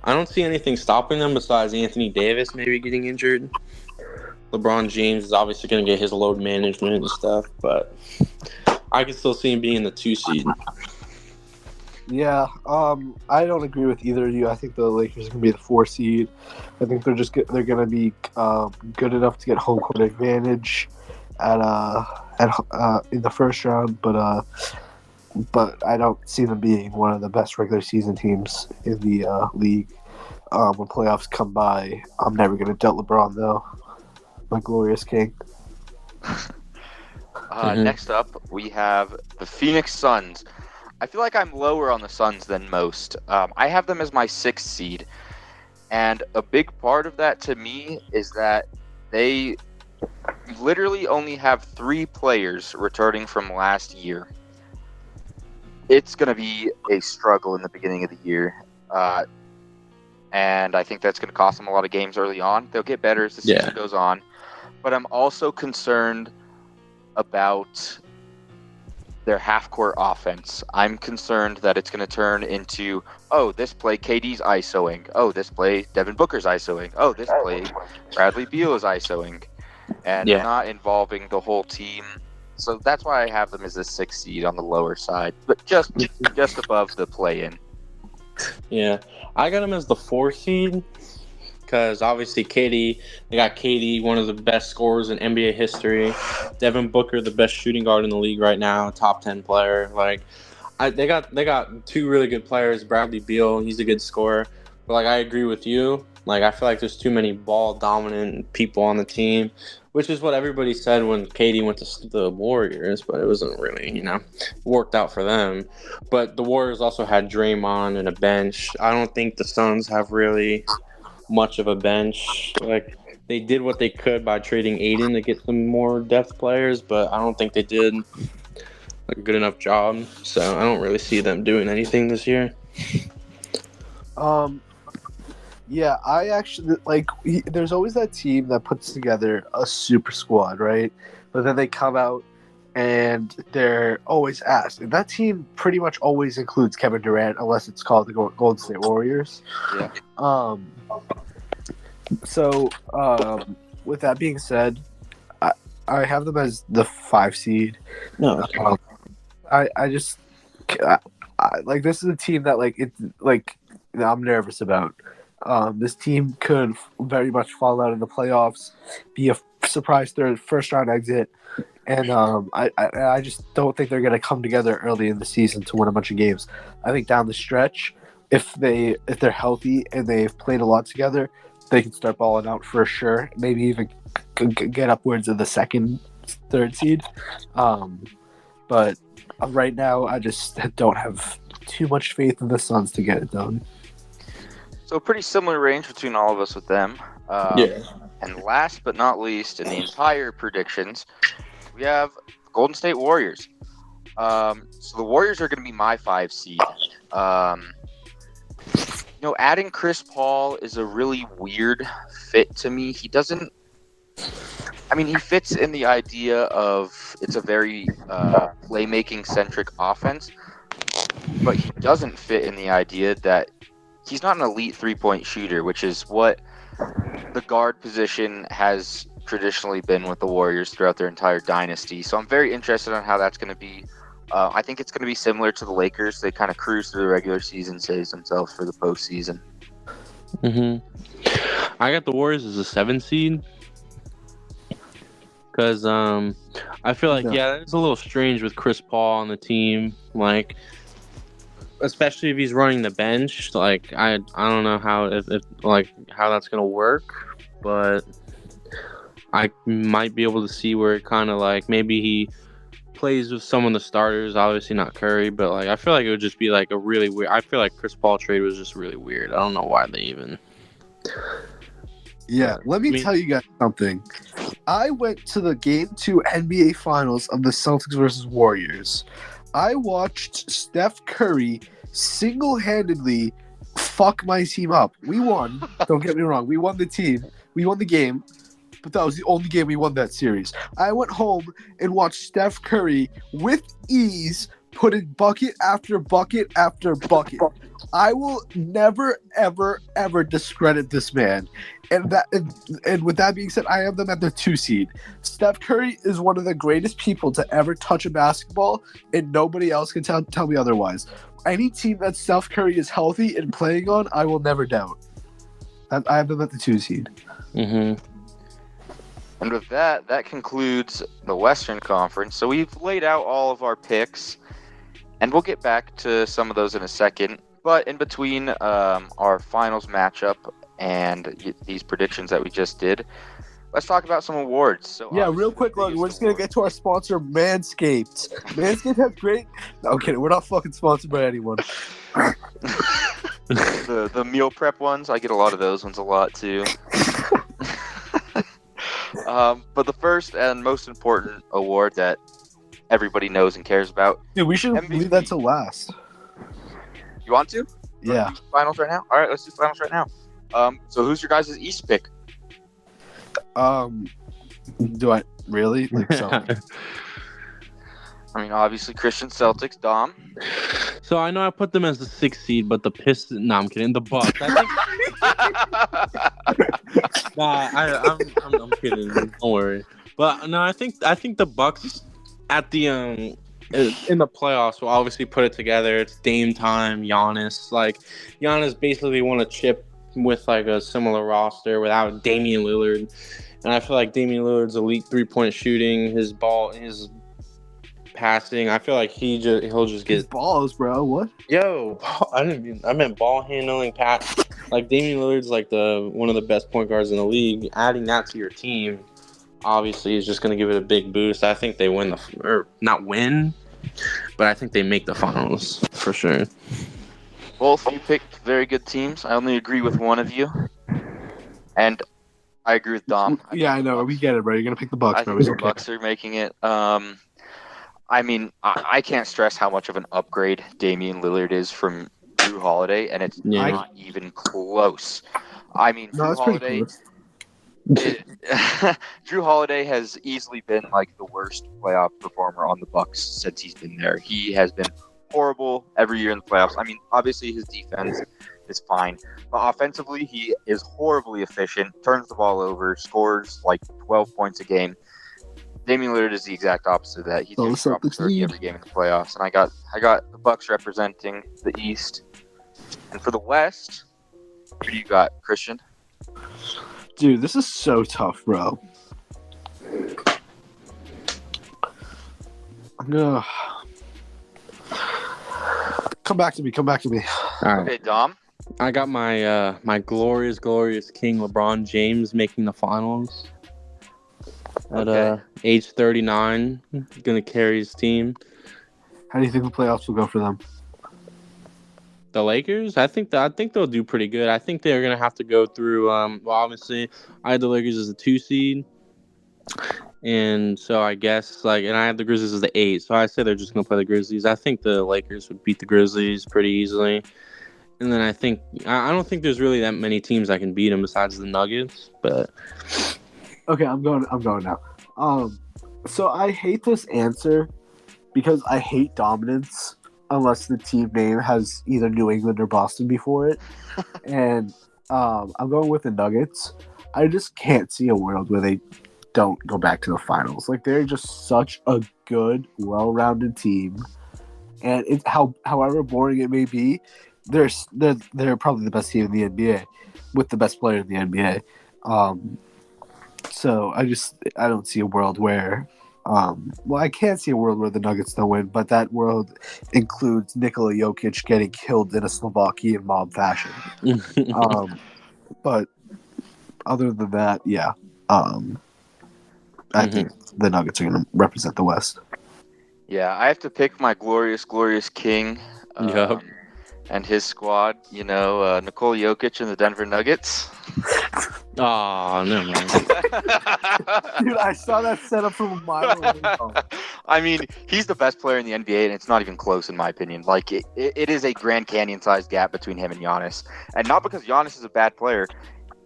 I don't see anything stopping them besides Anthony Davis maybe getting injured. LeBron James is obviously going to get his load management and stuff, but I can still see him being the 2 seed. Yeah, I don't agree with either of you. I think the Lakers are going to be the 4 seed. I think they're going to be good enough to get home court advantage at in the first round, but I don't see them being one of the best regular season teams in the league. When playoffs come by, I'm never going to doubt LeBron though, my glorious king. Next up, we have the Phoenix Suns. I feel like I'm lower on the Suns than most. I have them as my 6th seed. And a big part of that to me is that they literally only have 3 players returning from last year. It's going to be a struggle in the beginning of the year. And I think that's going to cost them a lot of games early on. They'll get better as the season goes on. But I'm also concerned about their half-court offense. I'm concerned that it's going to turn into, oh, this play KD's ISOing. Oh, this play Devin Booker's ISOing. Oh, this play Bradley Beal is ISOing. And not involving the whole team. So that's why I have them as the 6th seed on the lower side, but just above the play-in. Yeah, I got them as the 4 seed because obviously they got KD, one of the best scorers in NBA history. Devin Booker, the best shooting guard in the league right now, top 10 player. Like, they got 2 really good players. Bradley Beal, he's a good scorer. But like, I agree with you. Like, I feel like there's too many ball dominant people on the team, which is what everybody said when KD went to the Warriors, but it wasn't really, worked out for them. But the Warriors also had Draymond and a bench. I don't think the Suns have really much of a bench. Like, they did what they could by trading Aiden to get some more depth players, but I don't think they did a good enough job. So I don't really see them doing anything this year. Yeah, I actually there's always that team that puts together a super squad, right? But then they come out and they're always asked. And that team pretty much always includes Kevin Durant, unless it's called the Golden State Warriors. Yeah. So, with that being said, I have them as the 5 seed. No. I just this is a team that I'm nervous about. This team could very much fall out in the playoffs, be a surprise first round exit, and I just don't think they're going to come together early in the season to win a bunch of games. I think down the stretch, if they're healthy and they've played a lot together, they can start balling out for sure. Maybe even get upwards of the 2nd, 3rd seed. But right now, I just don't have too much faith in the Suns to get it done. So a pretty similar range between all of us with them. And last but not least, in the entire predictions, we have the Golden State Warriors. So the Warriors are going to be my 5 seed. Adding Chris Paul is a really weird fit to me. He doesn't. I mean, he fits in the idea of it's a very playmaking centric offense, but he doesn't fit in the idea that he's not an elite 3-point shooter, which is what the guard position has traditionally been with the Warriors throughout their entire dynasty. So I'm very interested on how that's going to be. I think it's going to be similar to the Lakers. They kind of cruise through the regular season, saves themselves for the postseason. I got the Warriors as a 7 seed because I feel like it's a little strange with Chris Paul on the team, like especially if he's running the bench. Like I don't know how how that's gonna work, but I might be able to see where it kind of like maybe he plays with some of the starters, obviously not Curry, but like I feel like it would just be like a really weird. I feel like Chris Paul trade was just really weird. I don't know why they even. Yeah, let me tell you guys something. I went to the Game 2 NBA Finals of the Celtics versus Warriors. I watched Steph Curry single-handedly fuck my team up. We won. Don't get me wrong. We won the team. We won the game. But that was the only game we won that series. I went home and watched Steph Curry with ease put in bucket after bucket after bucket. I will never, ever, ever discredit this man. And with that being said, I have them at the 2 seed. Steph Curry is one of the greatest people to ever touch a basketball, and nobody else can tell me otherwise. Any team that Steph Curry is healthy and playing on, I will never doubt. I have them at the 2 seed. And with that concludes the Western Conference. So we've laid out all of our picks, and we'll get back to some of those in a second. But in between our finals matchup and these predictions that we just did, let's talk about some awards. So yeah, real quick, look, we're just going to get to our sponsor, Manscaped. Manscaped has great... No, I'm kidding. We're not fucking sponsored by anyone. the meal prep ones, I get a lot of those ones a lot too. But the first and most important award that everybody knows and cares about. Dude, we should leave that to last. You want to? Yeah. Finals right now? All right, let's do finals right now. So who's your guys' East pick? Do I really? Like, so. I mean, obviously Christian Celtics, Dom. So I know I put them as the 6th seed, but the Pistons. No, I'm kidding. The Bucks. I'm kidding. Don't worry. But no, I think the Bucks at the in the playoffs will obviously put it together. It's Dame time. Giannis, Giannis basically won a chip with like a similar roster without Damian Lillard, and I feel like Damian Lillard's elite 3-point shooting, his passing. I feel like he'll just get his balls, bro. What? Yo, I meant ball handling, pass. Like Damian Lillard's like one of the best point guards in the league. Adding that to your team, obviously, is just going to give it a big boost. I think they not win, but I think they make the finals for sure. Both you picked very good teams. I only agree with one of you, and I agree with Dom. I know. We get it, bro. You're going to pick the Bucks, bro. I think the Bucks are making it. I mean, I can't stress how much of an upgrade Damian Lillard is from Drew Holiday, and it's not even close. I mean, Drew Holiday. Drew Holiday has easily been like the worst playoff performer on the Bucks since he's been there. He has been horrible every year in the playoffs. I mean, obviously his defense is fine, but offensively he is horribly efficient. Turns the ball over, scores like 12 points a game. Damian Lillard is the exact opposite of that. He's going to drop 30 every game in the playoffs, and I got the Bucks representing the East. And for the West, who do you got, Christian? Dude, this is so tough, bro. I'm gonna come back to me. All right. Okay, Dom. I got my my glorious king LeBron James making the finals at age 39. Gonna carry his team. How do you think the playoffs will go for them? The Lakers, I think they'll do pretty good. I think they're gonna have to go through. Well, obviously, I had the Lakers as a 2 seed, And so I guess and I have the Grizzlies as the 8, so I say they're just gonna play the Grizzlies. I think the Lakers would beat the Grizzlies pretty easily, and then I don't think there's really that many teams that can beat them besides the Nuggets. But Okay, I'm going now. So I hate this answer because I hate dominance unless the team name has either New England or Boston before it, and I'm going with the Nuggets. I just can't see a world where they don't go back to the finals. Like, they're just such a good, well-rounded team, and however boring it may be, they're probably the best team in the NBA with the best player in the NBA. So I don't see a world where I can't see a world where the Nuggets don't win, but that world includes Nikola Jokic getting killed in a Slovakian mob fashion. But other than that, yeah. I think the Nuggets are going to represent the West. Yeah, I have to pick my glorious, glorious king and his squad. Nikola Jokic and the Denver Nuggets. oh no, man. Dude, I saw that setup from a mile away. I mean, he's the best player in the NBA, and it's not even close, in my opinion. Like, it is a Grand Canyon-sized gap between him and Giannis. And not because Giannis is a bad player,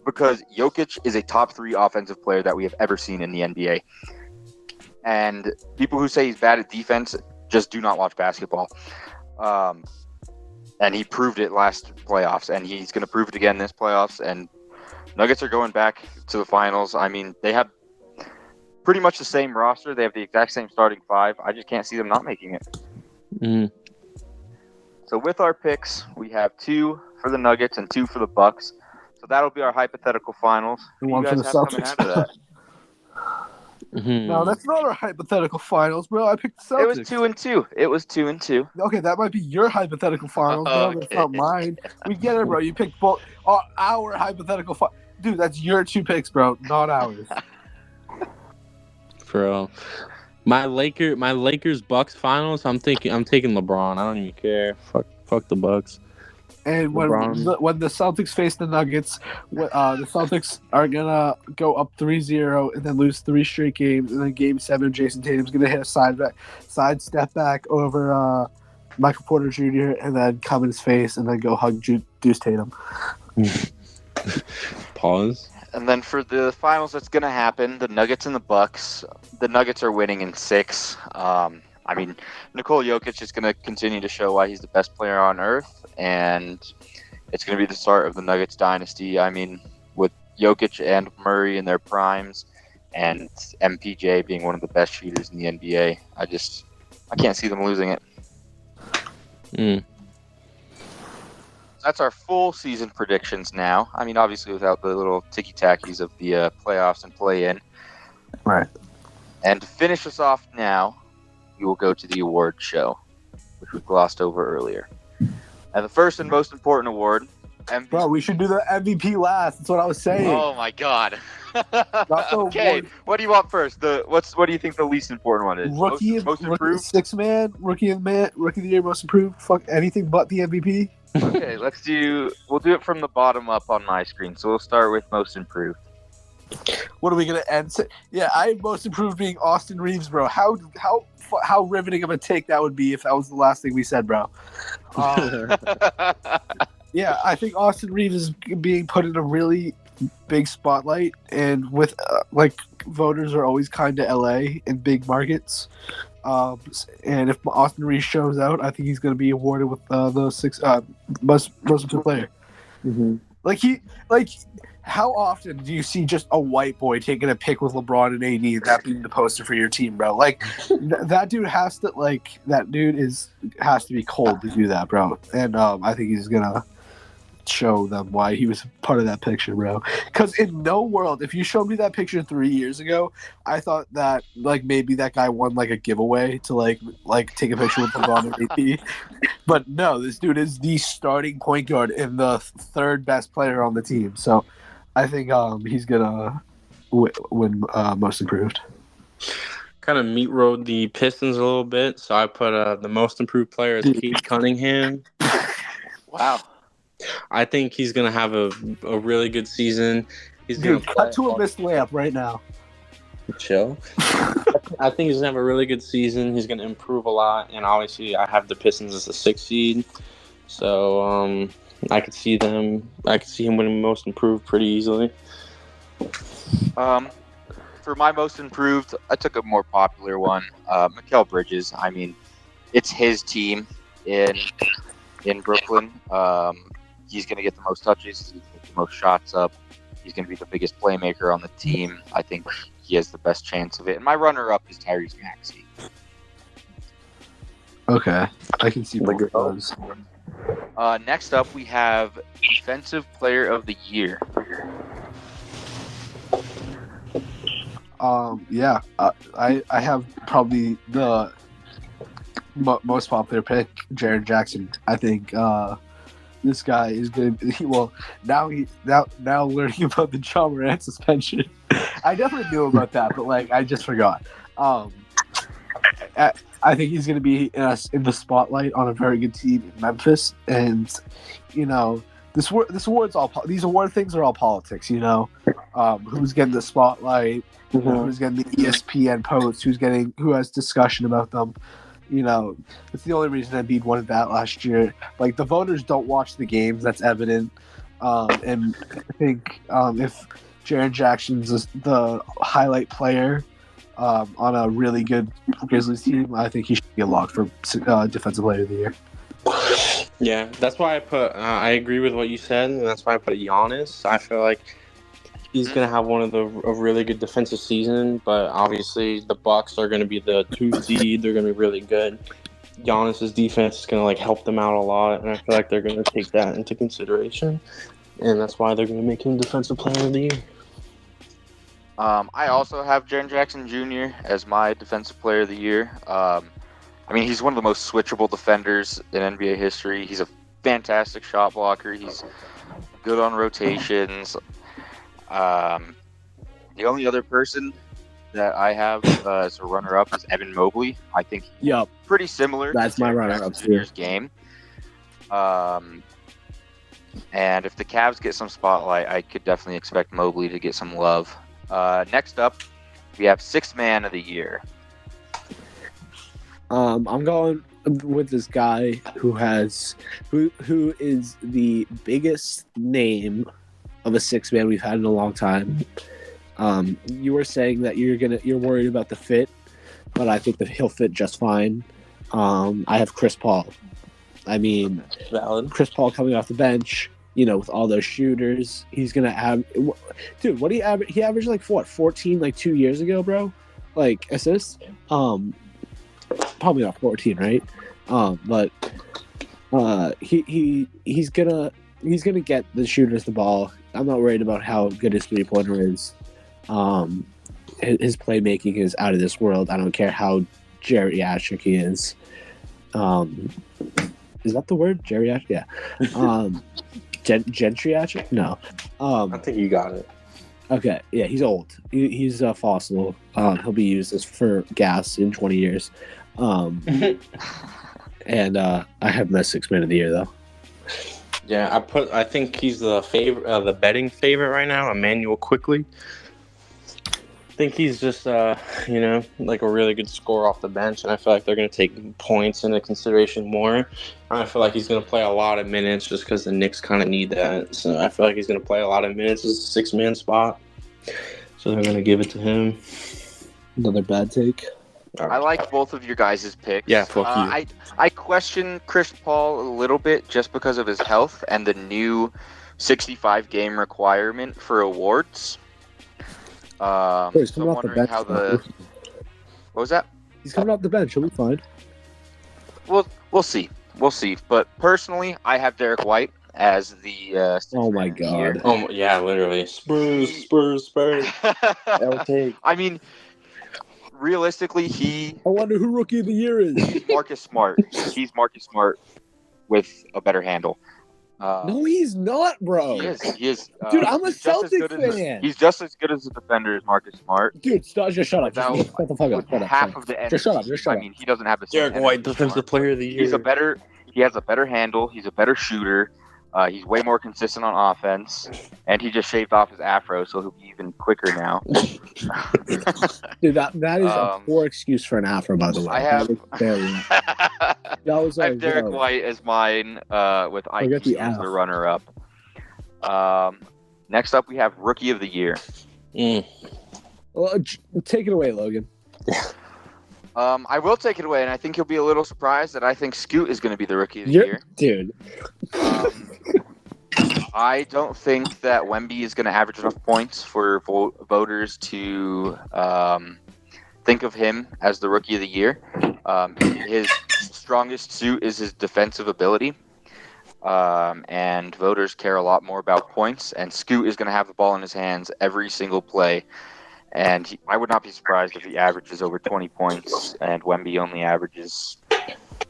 because Jokic is a top 3 offensive player that we have ever seen in the NBA. And people who say he's bad at defense just do not watch basketball. And he proved it last playoffs, and he's going to prove it again this playoffs. And Nuggets are going back to the finals. I mean, they have pretty much the same roster. They have the exact same starting 5. I just can't see them not making it. Mm. So with our picks, we have 2 for the Nuggets and 2 for the Bucks. So that'll be our hypothetical finals. Who do you guys have coming out of that? No, that's not our hypothetical finals, bro. I picked the Celtics. It was 2-2. It was 2-2. Okay, that might be your hypothetical finals, bro. That's not mine. We get it, bro. You picked both our hypothetical Dude, that's your 2 picks, bro, not ours. Bro, my Lakers Bucks finals. I'm taking LeBron. I don't even care. Fuck the Bucks. And when the Celtics face the Nuggets, the Celtics are gonna go up 3-0 and then lose 3 straight games. And then Game 7, Jason Tatum's gonna hit a side step back over Michael Porter Jr. and then come in his face and then go hug Deuce Tatum. Pause. And then for the finals, that's gonna happen. The Nuggets and the Bucks. The Nuggets are winning in 6. I mean, Nikola Jokic is going to continue to show why he's the best player on earth, and it's going to be the start of the Nuggets dynasty. I mean, with Jokic and Murray in their primes, and MPJ being one of the best shooters in the NBA, I can't see them losing it. That's our full season predictions now. I mean, obviously without the little ticky-tackies of the playoffs and play-in. Right. And to finish us off now, we will go to the award show, which we glossed over earlier. And the first and most important award, MVP. Bro, we should do the MVP last. That's what I was saying. Oh my god. Okay, what do you want first? What do you think the least important one is? Most improved? Sixth man, rookie of the year, most improved. Fuck anything but the MVP. Okay, we'll do it from the bottom up on my screen. So we'll start with most improved. What are we gonna end? Yeah, I have most improved being Austin Reeves, bro. How riveting of a take that would be if that was the last thing we said, bro. Yeah, I think Austin Reeves is being put in a really big spotlight, and with voters are always kind to LA in big markets. And if Austin Reeves shows out, I think he's going to be awarded with the 6 most improved player. Mm-hmm. How often do you see just a white boy taking a pic with LeBron and AD and that being the poster for your team, bro? That dude has to be cold to do that, bro. And I think he's gonna show them why he was part of that picture, bro. Because in no world, if you showed me that picture 3 years ago, I thought that maybe that guy won a giveaway to take a picture with LeBron and AD. But no, this dude is the starting point guard and the 3rd best player on the team. So I think he's gonna win most improved. Kind of meat rode the Pistons a little bit, so I put the most improved player as Cade Cunningham. Wow. I think he's gonna have a really good season. He's gonna cut to a missed layup right now. chill. I think he's gonna have a really good season. He's gonna improve a lot, and obviously, I have the Pistons as the 6th seed, so I could see him winning Most Improved pretty easily. For my Most Improved, I took a more popular one, Mikal Bridges. I mean, it's his team in Brooklyn. He's going to get the most touches. He's going to get the most shots up. He's going to be the biggest playmaker on the team. I think he has the best chance of it. And my runner-up is Tyrese Maxey. Okay, I can see both of those. Next up, we have Defensive Player of the Year. I have probably the most popular pick, Jaren Jackson. I think this guy is going to now learning about the Ja Morant suspension. I definitely knew about that, but I just forgot. I think he's going to be in the spotlight on a very good team in Memphis, and these award things are all politics. Who's getting the spotlight, who's getting the ESPN post, who has discussion about them. It's the only reason Embiid won that last year. The voters don't watch the games, that's evident. And I think if Jaren Jackson's the highlight player on a really good Grizzlies team, I think he should be a lock for Defensive Player of the Year. Yeah, that's why I put. I agree with what you said, and that's why I put Giannis. I feel like he's gonna have a really good defensive season, but obviously the Bucks are gonna be the 2 seed. They're gonna be really good. Giannis's defense is gonna help them out a lot, and I feel like they're gonna take that into consideration, and that's why they're gonna make him Defensive Player of the Year. I also have Jaren Jackson Jr. as my Defensive Player of the Year. He's one of the most switchable defenders in NBA history. He's a fantastic shot blocker. He's good on rotations. The only other person that I have as a runner-up is Evan Mobley. I think he's pretty similar. That's my runner-up Jr.'s game. And if the Cavs get some spotlight, I could definitely expect Mobley to get some love. Next up, we have 6th Man of the Year. I'm going with this guy who is the biggest name of a 6th man we've had in a long time. You were saying that you're worried about the fit, but I think that he'll fit just fine. I have Chris Paul. Valid. Chris Paul coming off the bench, with all those shooters, he's gonna have. Dude, what he averaged? He averaged 14 2 years ago, bro. Assists. Probably not 14, right? But he's gonna get the shooters the ball. I'm not worried about how good his 3-pointer is. His playmaking is out of this world. I don't care how geriatric he is. Is that the word? Geriatric? Yeah. Geriatric? No. I think you got it. Okay. Yeah, he's old. He's a fossil. He'll be used for gas in 20 years. And I have him as 6th Man of the Year, though. Yeah, I think he's the favorite, the betting favorite right now, Emmanuel Quickly. I think he's just, a really good scorer off the bench, and I feel like they're going to take points into consideration more. And I feel like he's going to play a lot of minutes just because the Knicks kind of need that. So I feel like he's going to play a lot of minutes as a 6-man spot. So they're going to give it to him. Another bad take. I like both of your guys' picks. Yeah, fuck you. I question Chris Paul a little bit just because of his health and the new 65-game requirement for awards. He's coming off the bench. What was that? He's coming off the bench. He'll be fine. We'll see. But personally, I have Derek White as the. Oh my god. Oh yeah, literally. Spurs. That'll take. Realistically, I wonder who Rookie of the Year is. Marcus Smart. He's Marcus Smart with a better handle. No, he's not, bro. He is. Dude, I'm a Celtics fan. He's just as good as a defender as Marcus Smart. Dude, just shut up. Just shut the fuck up. Half of the energy. Just shut up. He doesn't have the same Derek White, Defensive Player of the Year. He has a better handle. He's a better shooter. He's way more consistent on offense, and he just shaved off his afro, so he'll be even quicker now. Dude, that is a Um, poor excuse for an afro, by the way. I have That is very. That was I have like, Derek yo, White as mine, with Forget the IQ as F. the runner-up. Next up, we have Rookie of the Year. well, take it away, Logan. I will take it away, and I think you'll be a little surprised that I think Scoot is going to be the Rookie of the Year. Dude. I don't think that Wemby is going to average enough points for voters to think of him as the Rookie of the Year. His strongest suit is his defensive ability, and voters care a lot more about points, and Scoot is going to have the ball in his hands every single play. And I would not be surprised if he averages over 20 points and Wemby only averages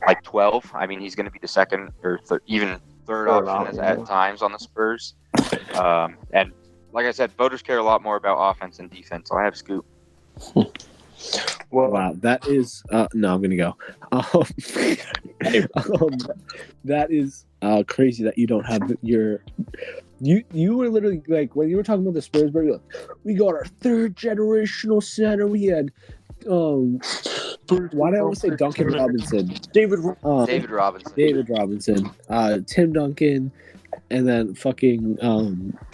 like 12. I mean, he's going to be the second or even third option at times on the Spurs. And like I said, voters care a lot more about offense and defense, so I have Scoot. Wow, that is no, I'm gonna go. That is crazy that you don't have you were literally like when you were talking about the Spurs, bro, we got our third generational center. We had why did I always say Duncan Robinson? David Robinson. David Robinson. Tim Duncan, and then fucking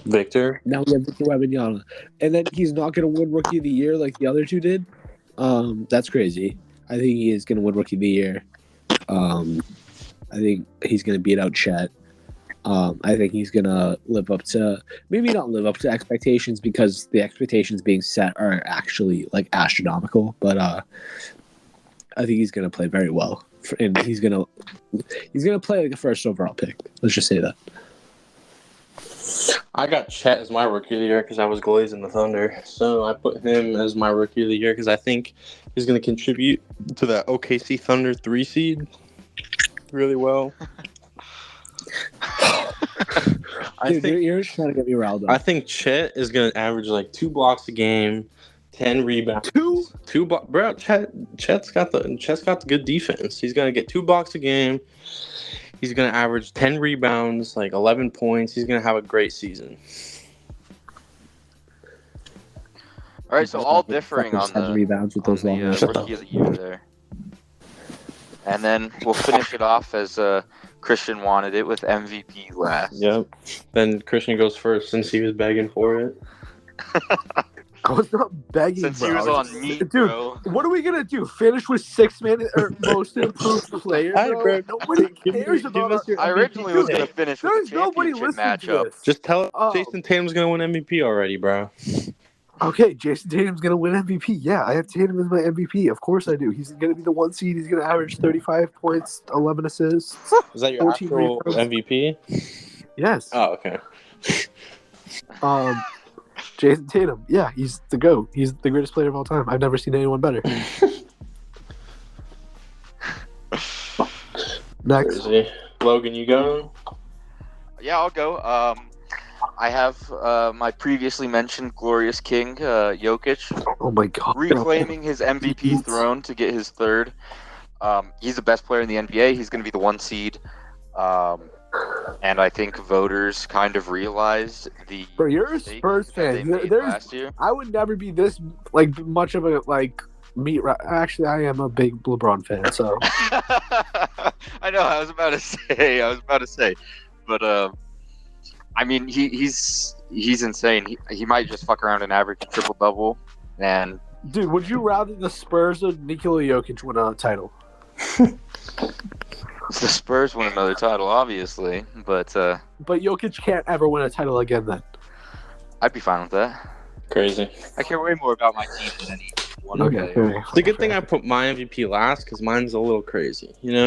Victor. Now we have Victor Wembanyama, and then he's not gonna win Rookie of the Year like the other two did. That's crazy. I think he is gonna win Rookie of the Year. I think he's gonna beat out Chet. I think he's gonna maybe not live up to expectations because the expectations being set are actually like astronomical. But I think he's gonna play very well, and he's gonna play like a first overall pick. Let's just say that. I got Chet as my Rookie of the Year because I was glazing the Thunder. So I put him as my Rookie of the Year because I think he's going to contribute to that OKC Thunder 3 seed really well. You're trying to get me riled up. I think Chet is going to average like 2 blocks a game, 10 rebounds. Two blocks. Bro, Chet's got the good defense. He's going to get 2 blocks a game. He's going to average 10 rebounds, like 11 points. He's going to have a great season. All right, so all differing on the rebounds with those long Rookie of the Year there. And then we'll finish it off as Christian wanted it with MVP last. Yep. Then Christian goes first since he was begging for it. I was not begging, Since bro. he was on me, Dude, bro. what are we gonna do? Finish with 6-man or most improved player? Hey, bro, Nobody cares give about us your I originally was going to MVP. finish with There's the nobody championship listening to matchup. this. Just tell Oh. Jason Tatum's going to win MVP already, bro. Okay, Jason Tatum's gonna win MVP. Yeah, I have Tatum as my MVP. Of course I do. He's gonna be the 1 seed. He's gonna average 35 points, 11 assists. Is that your 14 actual rebounds. MVP? Yes. Oh, okay. Jason Tatum. Yeah, he's the GOAT. He's the greatest player of all time. I've never seen anyone better. Next. Crazy. Logan, you going? Yeah, I'll go. I have my previously mentioned glorious king, Jokic, Oh my god. reclaiming his MVP throne to get his third. He's the best player in the NBA. He's going to be the 1 seed. And I think voters kind of realized the Bro, you're a mistake Spurs that fan. they made There's- last year. I would never be this like much of a like meat. Actually, I am a big LeBron fan. So I know. I was about to say, but I mean, he's insane. He might just fuck around and average a triple double. And dude, would you rather the Spurs or Nikola Jokic win a title? the Spurs win another title, obviously, but But Jokic can't ever win a title again. Then I'd be fine with that. Crazy. I care way more about my team than any one okay. player. It's a good thing I put my MVP last because mine's a little crazy, you know?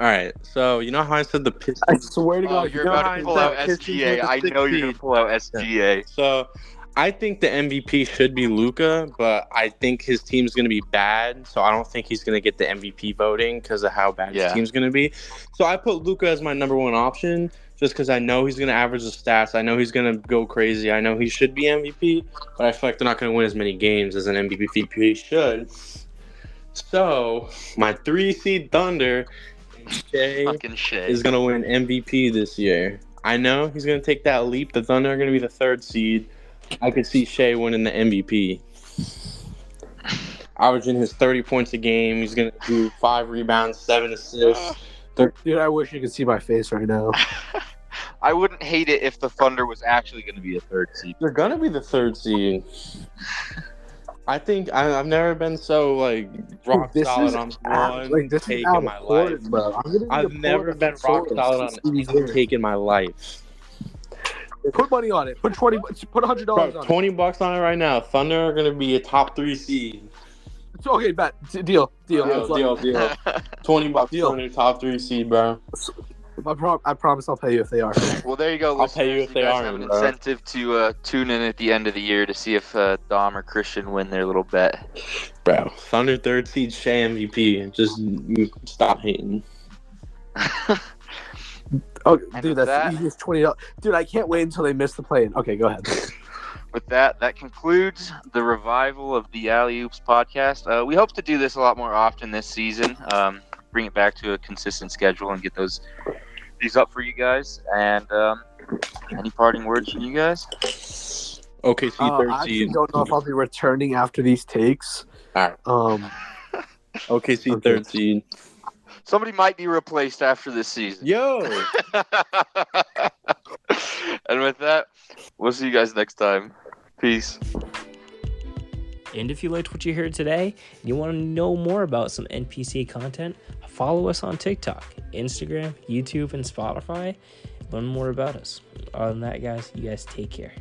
All right, so you know how I said the I Pistons? swear to Oh, God, you're know about how to I pull said out Pistons SGA. with the I know you're gonna 16. pull out SGA. So I think the MVP should be Luka, but I think his team's going to be bad, so I don't think he's going to get the MVP voting because of how bad his team's going to be. So I put Luka as my number 1 option just because I know he's going to average the stats. I know he's going to go crazy. I know he should be MVP, but I feel like they're not going to win as many games as an MVP should. So my 3 seed Thunder, Shea, Fucking shit. is going to win MVP this year. I know he's going to take that leap. The Thunder are going to be the 3rd seed. I could see Shea winning the MVP. Averaging his 30 points a game. He's going to do 5 rebounds, 7 assists. Dude, I wish you could see my face right now. I wouldn't hate it if the Thunder was actually going to be a 3rd seed. They're going to be the 3rd seed. I think I've never been so like rock solid on one take in my life. Bro. I've never been rock solid on any take in my life. Put money on it. Put $100 on it. $20 on it right now. Thunder are gonna be a top 3 seed. Okay, bet. Deal. Deal. $20 Deal. on your top 3 seed, bro. I promise I'll pay you if they are. Well, there you go. I'll pay you if they are. Have an incentive to tune in at the end of the year to see if Dom or Christian win their little bet. Bro, Thunder 3rd seed, Shea MVP. Just stop hating. Oh, dude, that's the easiest $20. Dude, I can't wait until they miss the play-in. Okay, go ahead. With that concludes the revival of the Alley-Oops podcast. We hope to do this a lot more often this season. Bring it back to a consistent schedule and get these up for you guys. And any parting words from you guys? OKC 3rd I seed. actually don't know if I'll be returning after these takes. All right. OKC Okay. 3rd seed. Somebody might be replaced after this season. Yo. And with that, we'll see you guys next time. Peace. And if you liked what you heard today and you want to know more about some NPC content, follow us on TikTok, Instagram, YouTube, and Spotify. Learn more about us. Other than that, guys, you guys take care.